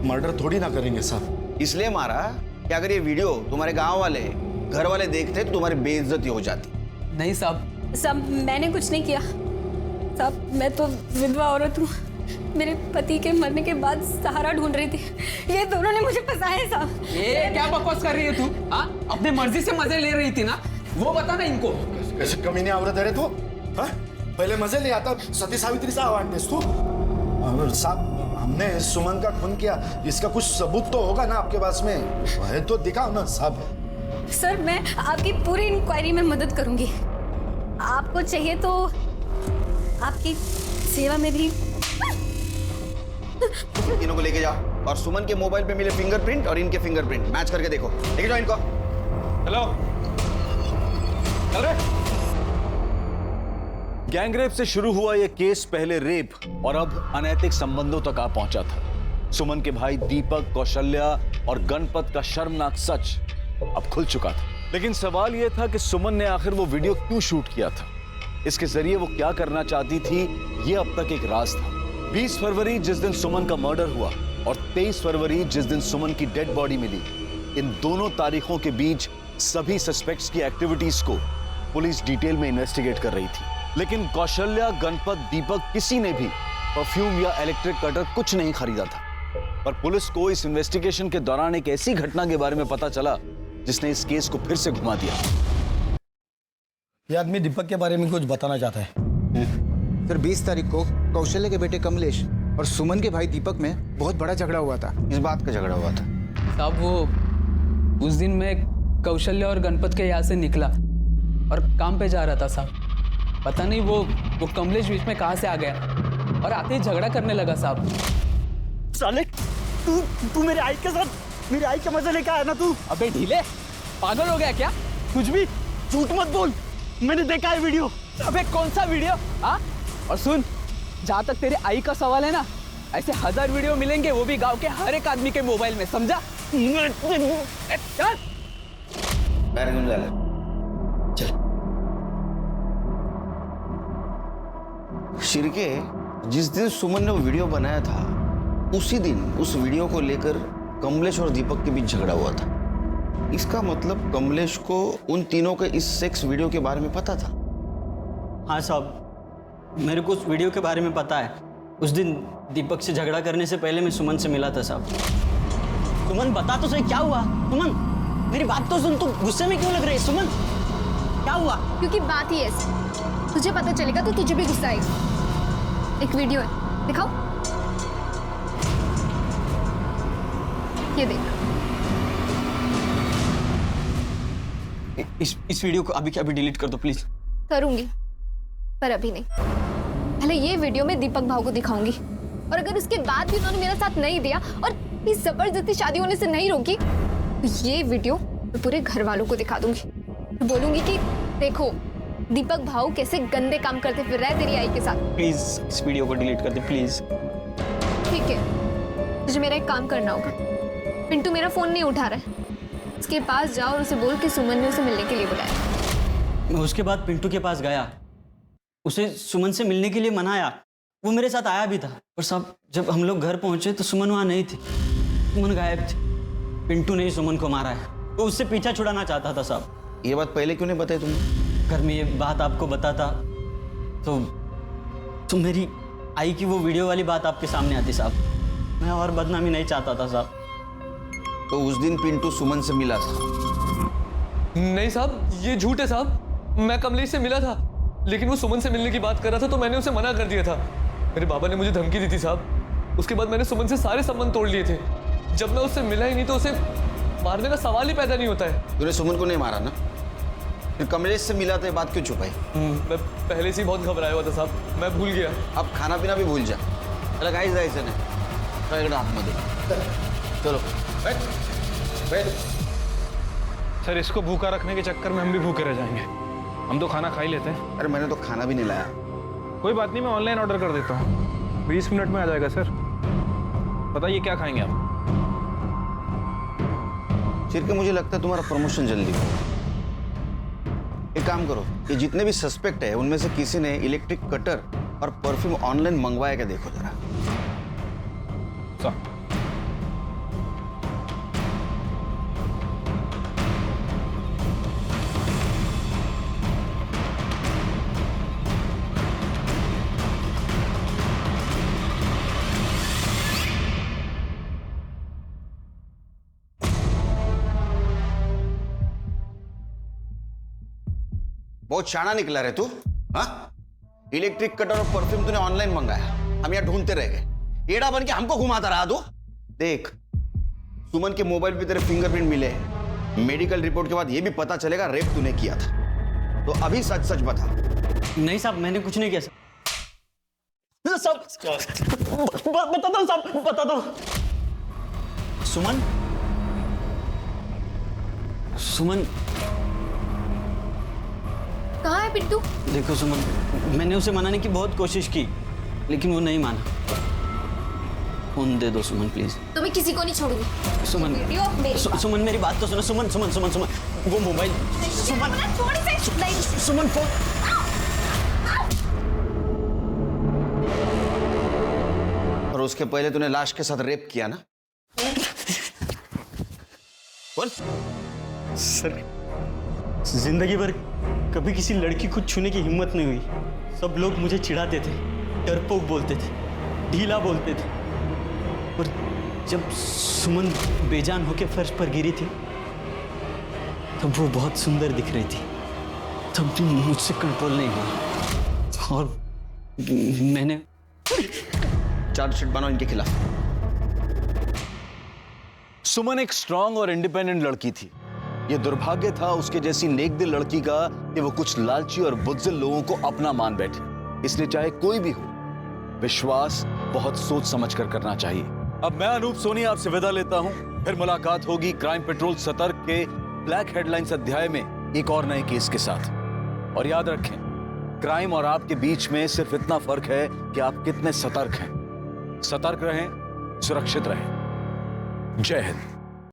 मर्डर थोड़ी ना करेंगे साहब। इसलिए मारा कि अगर ये वीडियो तुम्हारे गांव वाले, घर वाले देखते तो तुम्हारी बेइज्जती हो जाती। नहीं साहब। साहब, मैंने कुछ नहीं किया साहब। मैं तो विधवा औरत हूँ। मेरे पति के मरने के बाद सहारा ढूंढ रही थी। ये दोनों ने मुझे फंसाया साहब। ये क्या बकवास कर रही है तू? हाँ, अपने मर्जी से मजे ले रही थी ना, वो बता ना इनको। कैसे कमीनी औरत है तू? हाँ? पहले मजे ले आता, सती सावित्री सा आवाज तू। और साहब, हमने सुमन का खून किया, इसका कुछ सबूत तो होगा ना आपके पास में? है तो दिखाओ ना साहब। सर, मैं आपकी पूरी इंक्वायरी में मदद करूंगी। आपको चाहिए तो आपकी सेवा में भी। तीनों को लेके जाओ और सुमन के मोबाइल पे मिले फिंगरप्रिंट और इनके फिंगरप्रिंट मैच करके देखो। लेके जाओ इनको। हेलो, चल रहे। गैंगरेप से शुरू हुआ यह केस पहले रेप और अब अनैतिक संबंधों तक आ पहुंचा था। सुमन के भाई दीपक, कौशल्या और गणपत का शर्मनाक सच अब खुल चुका था। लेकिन सवाल यह था कि सुमन ने आखिर वो वीडियो क्यों शूट किया था, इसके जरिए वो क्या करना चाहती थी, यह अब तक एक राज था। 20 फरवरी जिस दिन सुमन का मर्डर हुआ और 23 फरवरी जिस दिन सुमन की डेड बॉडी मिली, इन दोनों तारीखों के बीच सभी सस्पेक्ट्स की एक्टिविटीज को पुलिस डिटेल में इन्वेस्टिगेट कर रही थी। लेकिन कौशल्या, गणपत, दीपक किसी ने भी परफ्यूम या इलेक्ट्रिक कटर कुछ नहीं खरीदा था। पर पुलिस को इस इन्वेस्टिगेशन के दौरान एक ऐसी घटना के बारे में पता चला जिसने इस केस को फिर से घुमा दिया। ये आदमी दीपक के बारे में कुछ बताना चाहता है। फिर 20 तारीख को कौशल्य के बेटे कमलेश और सुमन के भाई दीपक में बहुत बड़ा झगड़ा हुआ था। इस बात का झगड़ा हुआ था? साहब वो उस दिन मैं कौशल्य और गणपत के यहाँ से निकला और काम पे जा रहा था साहब। पता नहीं वो कमलेश बीच में कहाँ से आ गया और आते ही झगड़ा करने लगा साहब। साले तू मेरे आई के साथ मेरे आई का मजा लेकर आया ना तू? अबे ढीले, पागल हो गया क्या? कुछ भी झूठ मत बोल, मैंने देखा है वीडियो। अबे कौन सा वीडियो? हाँ, और सुन, जहाँ तक तेरे आई का सवाल है ना, ऐसे 1000 वीडियो मिलेंगे, वो भी गांव के हर एक आदमी के मोबाइल में, समझा? चल शिर्के, जिस दिन सुमन ने वो वीडियो बनाया था उसी दिन उस वीडियो को लेकर कमलेश और दीपक के बीच झगड़ा हुआ था। इसका मतलब कमलेश को उन तीनों के इस सेक्स वीडियो के बारे में पता था? हाँ साहब, मेरे को उस वीडियो के बारे में पता है। उस दिन दीपक से झगड़ा करने से पहले मैं सुमन से मिला था साहब। सुमन बता तो सही, क्या हुआ? सुमन मेरी बात तो सुन, तू गुस्से में क्यों लग रही है? सुमन क्या हुआ? क्योंकि बात ही ऐसी, तुझे पता चलेगा तो तुझे भी गुस्सा आएगा। एक वीडियो है, दिखाओ। ये देख। इस वीडियो को अभी के अभी डिलीट कर दो प्लीज। करूंगी, पर अभी नहीं। पहले ये वीडियो मैं दीपक भाव को दिखाऊंगी, और अगर उसके बाद भी उन्होंने मेरा साथ नहीं दिया और इस जबरदस्ती शादी होने से नहीं रोकी, तो ये वीडियो मैं पूरे घर वालों को दिखा दूंगी। बोलूंगी कि देखो दीपक भाव कैसे गंदे काम करते फिर रहे तेरी आई के साथ। प्लीज इस वीडियो को डिलीट कर दे प्लीज। ठीक है, तुझे मेरा एक काम करना होगा। पिंटू मेरा फोन नहीं उठा रहा है, उसके पास जाओ और उसे बोल कि सुमन ने उसे मिलने के लिए बुलाया। मैं उसके बाद पिंटू के पास गया, उसे सुमन से मिलने के लिए मनाया। वो मेरे साथ आया भी था, पर साहब जब हम लोग घर पहुंचे तो सुमन वहां नहीं थी। सुमन गायब थी। पिंटू ने ही सुमन को मारा है, वो उससे पीछा छुड़ाना चाहता था साहब। ये बात पहले क्यों नहीं बताई तुमने? अगर मैं ये बात आपको बताता तो मेरी आई की वो वीडियो वाली बात आपके सामने आती साहब। मैं और बदनामी नहीं चाहता था साहब। तो उस दिन पिंटू सुमन से मिला था? नहीं साहब, ये झूठ है साहब। मैं कमलेश से मिला था, लेकिन वो सुमन से मिलने की बात कर रहा था तो मैंने उसे मना कर दिया था। मेरे बाबा ने मुझे धमकी दी थी साहब। उसके बाद मैंने सुमन से सारे संबंध तोड़ लिए थे। जब मैं उससे मिला ही नहीं तो उसे मारने का सवाल ही पैदा नहीं होता है। तूने सुमन को नहीं मारा ना? फिर कमलेश से मिला तो ये बात क्यों छुपाई? मैं पहले से ही बहुत घबराया हुआ था साहब, मैं भूल गया। अब खाना पीना भी भूल जा। चलो गाइस जायचं नाही, आतमध्ये चलो बैठ। सर इसको भूखा रखने के चक्कर में हम भी भूखे रह जाएंगे। हम तो खाना खा ही लेते हैं। अरे मैंने तो खाना भी नहीं लाया। कोई बात नहीं, मैं ऑनलाइन ऑर्डर कर देता हूँ, 20 मिनट में आ जाएगा सर। बताइए क्या खाएंगे आप? शिर्के, मुझे लगता है तुम्हारा प्रमोशन जल्दी हो। एक काम करो, ये जितने भी सस्पेक्ट है उनमें से किसी ने इलेक्ट्रिक कटर और परफ्यूम ऑनलाइन मंगवाया क्या देखो जरा। बहुत शाना निकला रे तू। हाँ, इलेक्ट्रिक कटर और परफ्यूम तूने ऑनलाइन मंगाया, हम यहाँ ढूंढते रह गए। एड़ा बन के हमको घुमाता रहा तू। देख, सुमन के मोबाइल पे तेरे फिंगरप्रिंट मिले, मेडिकल रिपोर्ट के बाद ये भी पता चलेगा रेप तूने किया था। तो अभी सच सच बता। नहीं साहब, मैंने कुछ नहीं किया साहब। बताता हूँ साहब, बताता हूँ। सुमन कहाँ है पिंटू? देखो सुमन, मैंने उसे मनाने की बहुत कोशिश की, लेकिन वो नहीं माना। फोन दे दो सुमन प्लीज। तो मैं किसी को नहीं छोड़ूंगी। सुमन मेरी बात तो सुनो। सुमन वो मोबाइल। सुमन फोन। और उसके पहले तूने लाश के साथ रेप किया ना? बोल। सर, जिंदगी भर कभी किसी लड़की को छूने की हिम्मत नहीं हुई। सब लोग मुझे चिढ़ाते थे, डरपोक बोलते थे, ढीला बोलते थे। और जब सुमन बेजान होकर फर्श पर गिरी थी तब वो बहुत सुंदर दिख रही थी। तब भी मुझसे कंट्रोल नहीं हुआ मैंने चार्जशीट बनाओ इनके खिलाफ। सुमन एक स्ट्रांग और इंडिपेंडेंट लड़की थी। यह दुर्भाग्य था उसके जैसी नेक दिल लड़की का कि वो कुछ लालची और बुज़दिल लोगों को अपना मान बैठे। इसलिए चाहे कोई भी हो, विश्वास बहुत सोच समझ कर करना चाहिए। अब मैं अनूप सोनी आपसे विदा लेता हूं। फिर मुलाकात होगी क्राइम पेट्रोल सतर्क के ब्लैक हेडलाइंस अध्याय में एक और नए केस के साथ। और याद रखें, क्राइम और आपके बीच में सिर्फ इतना फर्क है कि आप कितने सतर्क हैं। सतर्क रहें, सुरक्षित रहें। जय हिंद।